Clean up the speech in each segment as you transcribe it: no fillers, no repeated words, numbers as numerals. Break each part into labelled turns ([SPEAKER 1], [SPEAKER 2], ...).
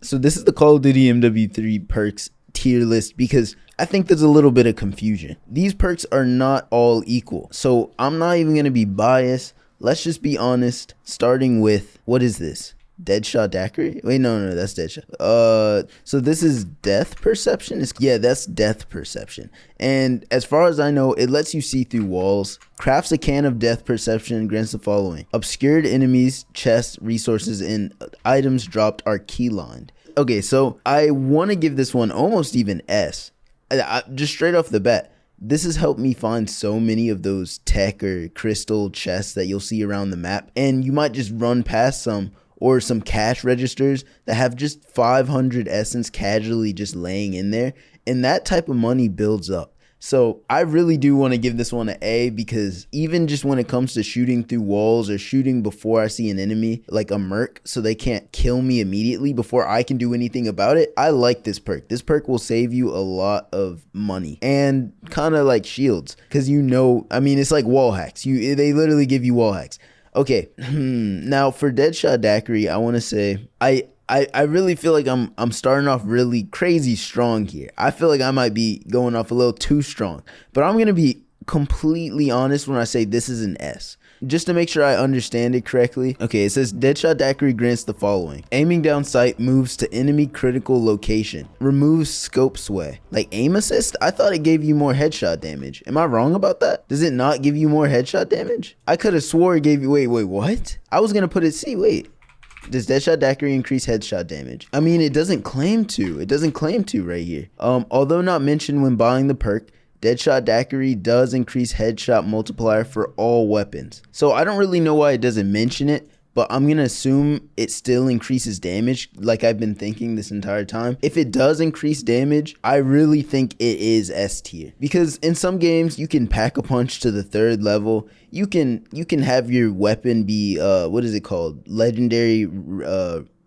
[SPEAKER 1] So this is the Call of Duty MW3 perks tier list because I think there's a little bit of confusion. These perks are not all equal. So I'm not even going to be biased. Let's just be honest, starting with, what is this? Deadshot Daiquiri? Wait, no, that's Deadshot. So this is Death Perception? Yeah, that's Death Perception. And as far as I know, it lets you see through walls. Crafts a can of Death Perception and grants the following. Obscured enemies, chests, resources, and items dropped are keylined. Okay, so I want to give this one almost even S. Just straight off the bat. This has helped me find so many of those tech or crystal chests that you'll see around the map. And you might just run past some or some cash registers that have just 500 essence casually just laying in there. And that type of money builds up. So I really do want to give this one an A because even just when it comes to shooting through walls or shooting before I see an enemy, like a merc, so they can't kill me immediately before I can do anything about it, I like this perk. This perk will save you a lot of money and kind of like shields because it's like wall hacks. They literally give you wall hacks. Okay, now for Deadshot Daiquiri, I want to say I really feel like I'm starting off really crazy strong here. I feel like I might be going off a little too strong, but I'm going to be completely honest when I say this is an S. Just to make sure I understand it correctly. Okay, it says Deadshot Daiquiri grants the following. Aiming down sight moves to enemy critical location. Removes scope sway. Like aim assist? I thought it gave you more headshot damage. Am I wrong about that? Does it not give you more headshot damage? I could have swore it gave you, wait, what? I was going to put it C, wait. Does Deadshot Daiquiri increase headshot damage? I mean, it doesn't claim to. It doesn't claim to right here. Although not mentioned when buying the perk, Deadshot Daiquiri does increase headshot multiplier for all weapons. So I don't really know why it doesn't mention it, but I'm going to assume it still increases damage like I've been thinking this entire time. If it does increase damage, I really think it is S tier. Because in some games, you can pack a punch to the 3rd level. You can have your weapon be, what is it called? Legendary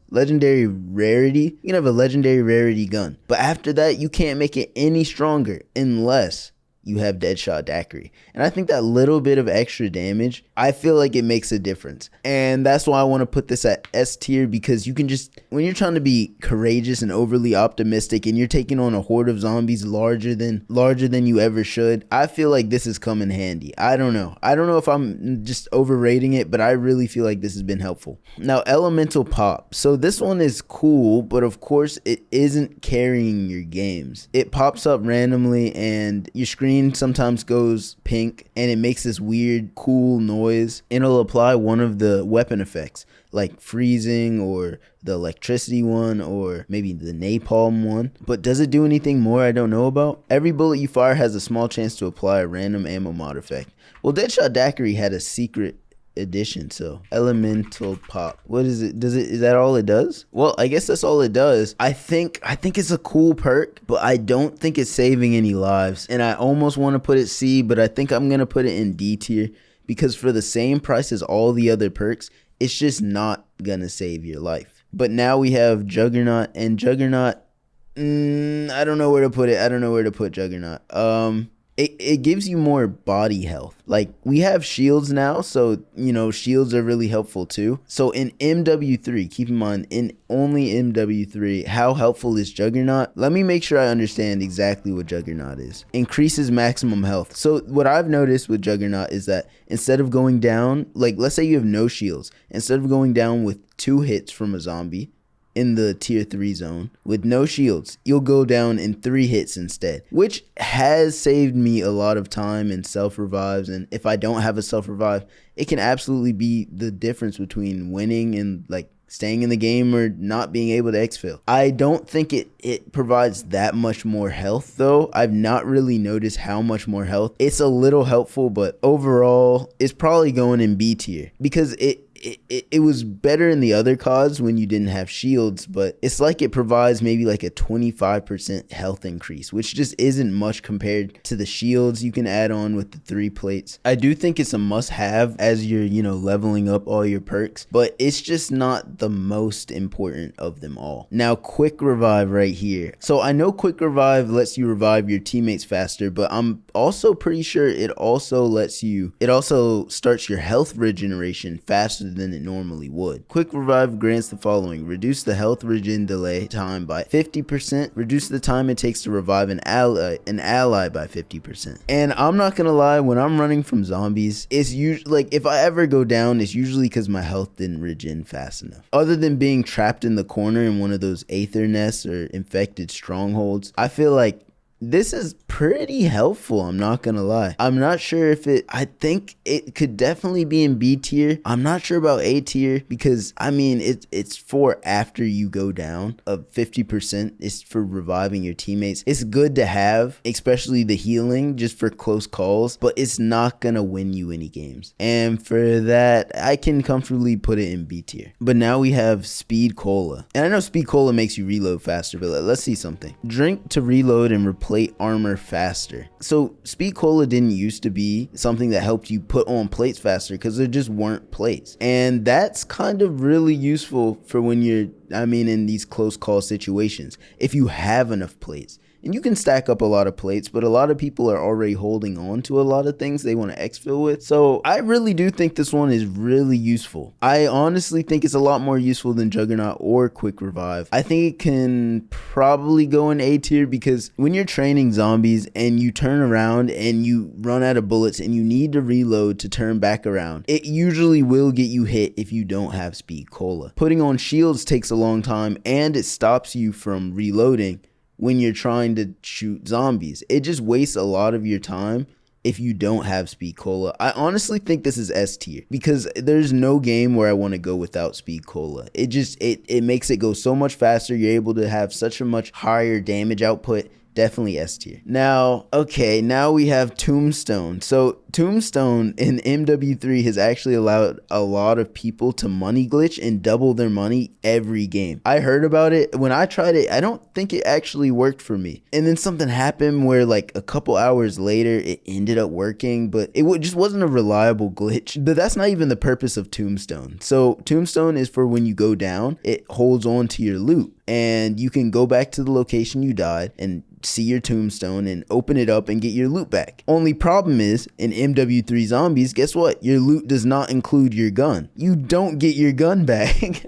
[SPEAKER 1] rarity. You can have a legendary rarity gun. But after that, you can't make it any stronger unless you have Deadshot Daiquiri. And I think that little bit of extra damage, I feel like it makes a difference. And that's why I want to put this at S tier because you can just, when you're trying to be courageous and overly optimistic and you're taking on a horde of zombies larger than you ever should, I feel like this has come in handy. I don't know if I'm just overrating it, but I really feel like this has been helpful. Now, Elemental Pop. So this one is cool, but of course it isn't carrying your games. It pops up randomly and your screen sometimes goes pink and it makes this weird cool noise, and it'll apply one of the weapon effects like freezing or the electricity one or maybe the napalm one. But does it do anything more I don't know about? Every bullet you fire has a small chance to apply a random ammo mod effect. Well, Deadshot Daiquiri had a secret edition, so Elemental Pop. What is it? Is that all it does? Well, I guess that's all it does. I think it's a cool perk, but I don't think it's saving any lives, and I almost want to put it C, but I think I'm gonna put it in D tier because for the same price as all the other perks, it's just not gonna save your life. But now we have Juggernaut, and Juggernaut, I don't know where to put it. I don't know where to put Juggernaut. It gives you more body health. Like, we have shields now, so, shields are really helpful too. So in MW3, keep in mind, in only MW3, how helpful is Juggernaut? Let me make sure I understand exactly what Juggernaut is. Increases maximum health. So what I've noticed with Juggernaut is that instead of going down, like, let's say you have no shields, instead of going down with 2 hits from a zombie, in the tier 3 zone with no shields, you'll go down in 3 hits instead, which has saved me a lot of time and self revives. And if I don't have a self revive, it can absolutely be the difference between winning and like staying in the game or not being able to exfil. I don't think it provides that much more health though. I've not really noticed how much more health. It's a little helpful, but overall it's probably going in B tier because it was better in the other CODs when you didn't have shields, but it's like it provides maybe like a 25% health increase, which just isn't much compared to the shields you can add on with the 3 plates. I do think it's a must have as you're, leveling up all your perks, but it's just not the most important of them all. Now, quick revive right here. So I know quick revive lets you revive your teammates faster, but I'm also pretty sure it also starts your health regeneration faster faster than it normally would. Quick revive grants the following: reduce the health regen delay time by 50%, reduce the time it takes to revive an ally by 50%. And I'm not gonna lie, when I'm running from zombies, it's usually like if I ever go down, it's usually because my health didn't regen fast enough. Other than being trapped in the corner in one of those aether nests or infected strongholds, I feel like this is pretty helpful, I'm not gonna lie. I'm not sure if I think it could definitely be in B tier. I'm not sure about A tier because I mean it's for after you go down. Of 50% is for reviving your teammates. It's good to have, especially the healing just for close calls, but it's not gonna win you any games. And for that, I can comfortably put it in B tier. But now we have Speed Cola. And I know Speed Cola makes you reload faster, but let's see something. Drink to reload and plate armor faster. So Speed Cola didn't used to be something that helped you put on plates faster because there just weren't plates. And that's kind of really useful for when you're, in these close call situations, if you have enough plates. And you can stack up a lot of plates, but a lot of people are already holding on to a lot of things they want to exfil with. So I really do think this one is really useful. I honestly think it's a lot more useful than Juggernaut or Quick Revive. I think it can probably go in A tier because when you're training zombies and you turn around and you run out of bullets and you need to reload to turn back around, it usually will get you hit if you don't have Speed Cola. Putting on shields takes a long time and it stops you from reloading when you're trying to shoot zombies. It just wastes a lot of your time if you don't have Speed Cola. I honestly think this is S tier because there's no game where I want to go without Speed Cola. It makes it go so much faster. You're able to have such a much higher damage output. Definitely S tier. Now we have Tombstone. So Tombstone in MW3 has actually allowed a lot of people to money glitch and double their money every game. I heard about it. When I tried it, I don't think it actually worked for me. And then something happened where like a couple hours later, it ended up working, but it just wasn't a reliable glitch. But that's not even the purpose of Tombstone. So Tombstone is for when you go down, it holds on to your loot. And you can go back to the location you died and see your tombstone and open it up and get your loot back. Only problem is, in MW3 Zombies, guess what? Your loot does not include your gun. You don't get your gun back.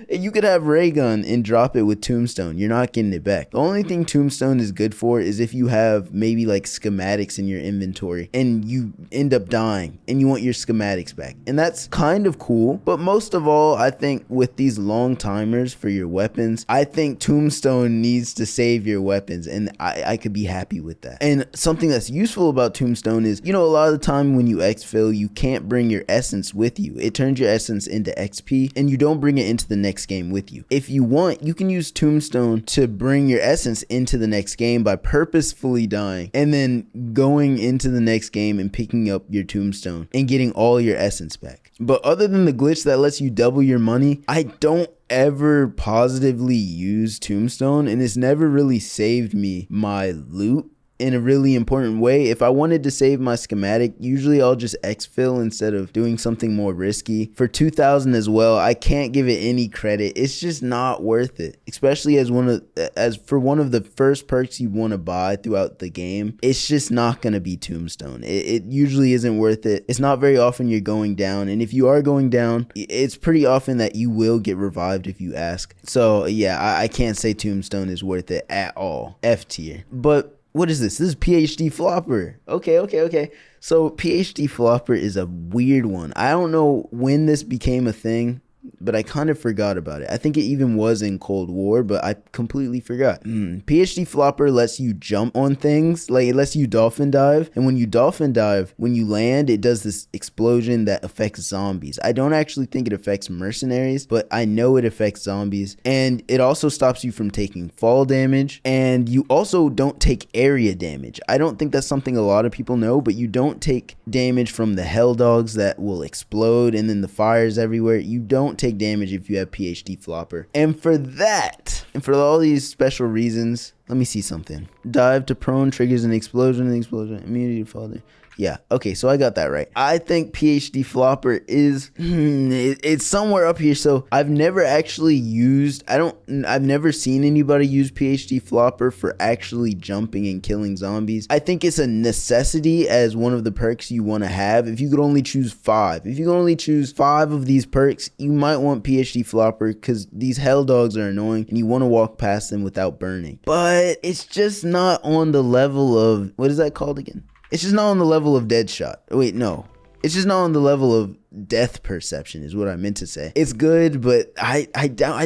[SPEAKER 1] You could have ray gun and drop it with tombstone. You're not getting it back. The only thing tombstone is good for is if you have maybe like schematics in your inventory and you end up dying and you want your schematics back. And that's kind of cool. But most of all, I think with these long timers for your weapons, I think tombstone needs to save your weapons, and I could be happy with that. And something that's useful about tombstone is, a lot of the time when you exfil, you can't bring your essence with you. It turns your essence into XP and you don't bring it into the next game with you. If you want, you can use tombstone to bring your essence into the next game by purposefully dying and then going into the next game and picking up your tombstone and getting all your essence back. But other than the glitch that lets you double your money, I don't ever positively use tombstone, and it's never really saved me my loot in a really important way. If I wanted to save my schematic, usually I'll just exfil instead of doing something more risky. For 2000 as well, I can't give it any credit. It's just not worth it, especially as one of the first perks you want to buy throughout the game. It's just not going to be tombstone. It usually isn't worth it. It's not very often you're going down, and if you are going down, it's pretty often that you will get revived if you ask. So yeah, I can't say tombstone is worth it at all. F tier. But what is this? This is PhD Flopper. Okay. So PhD Flopper is a weird one. I don't know when this became a thing, but I kind of forgot about it. I think it even was in Cold War, but I completely forgot. PhD Flopper lets you jump on things, like it lets you dolphin dive. And when you dolphin dive, when you land, it does this explosion that affects zombies. I don't actually think it affects mercenaries, but I know it affects zombies. And it also stops you from taking fall damage. And you also don't take area damage. I don't think that's something a lot of people know, but you don't take damage from the hell dogs that will explode and then the fires everywhere. You don't take damage if you have PhD Flopper. And for that, and for all these special reasons, let me see something. Dive to prone triggers an explosion, immunity to fall. Yeah. Okay. So I got that right. I think PhD Flopper is it's somewhere up here. So I've never actually used. I've never seen anybody use PhD Flopper for actually jumping and killing zombies. I think it's a necessity as one of the perks you want to have. If you could only choose 5, if you could only choose 5 of these perks, you might want PhD Flopper because these hell dogs are annoying and you want to walk past them without burning. But it's just not on the level of, what is that called again? It's just not on the level of Deadshot. Wait, no. It's just not on the level of death perception is what I meant to say. It's good, but I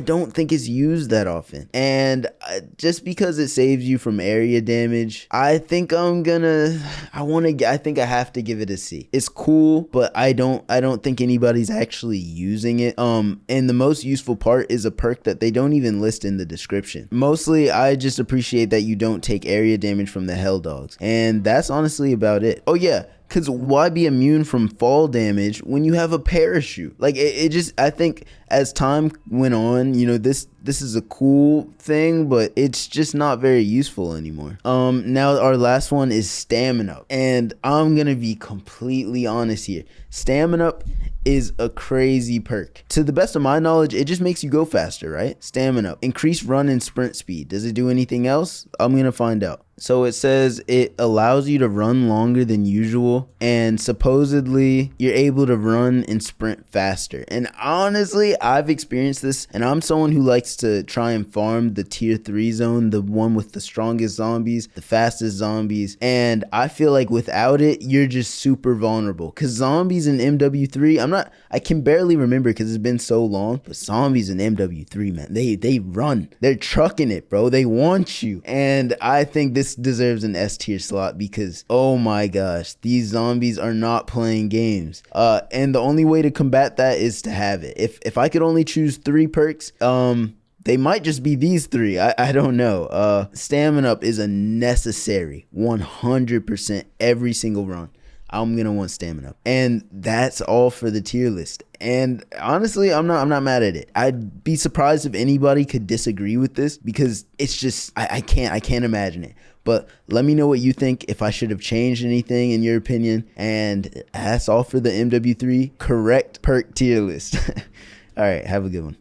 [SPEAKER 1] don't think it's used that often. And just because it saves you from area damage, I think I think I have to give it a C. It's cool, but I don't think anybody's actually using it. And the most useful part is a perk that they don't even list in the description. Mostly, I just appreciate that you don't take area damage from the hell dogs. And that's honestly about it. Oh yeah. Because why be immune from fall damage when you have a parachute? Like, it just, I think as time went on, you know, this is a cool thing, but it's just not very useful anymore. Now our last one is Stamina. And I'm going to be completely honest here. Stamina is a crazy perk. To the best of my knowledge, it just makes you go faster, right? Stamina. Increase run and sprint speed. Does it do anything else? I'm going to find out. So it says it allows you to run longer than usual, and supposedly you're able to run and sprint faster. And honestly, I've experienced this, and I'm someone who likes to try and farm the tier 3 zone, the one with the strongest zombies, the fastest zombies. And I feel like without it, you're just super vulnerable. Because zombies in MW3, I can barely remember because it's been so long, but zombies in MW3, man, they run. They're trucking it, bro. They want you. And I think this deserves an S tier slot because, oh my gosh, these zombies are not playing games. And the only way to combat that is to have it. If I could only choose 3 perks, they might just be these 3. I don't know. Stamina up is a necessary 100% every single run. I'm gonna want stamina. And that's all for the tier list. And honestly, I'm not mad at it. I'd be surprised if anybody could disagree with this because it's just I can't imagine it. But let me know what you think, if I should have changed anything in your opinion. And that's all for the MW3 correct perk tier list. All right, have a good one.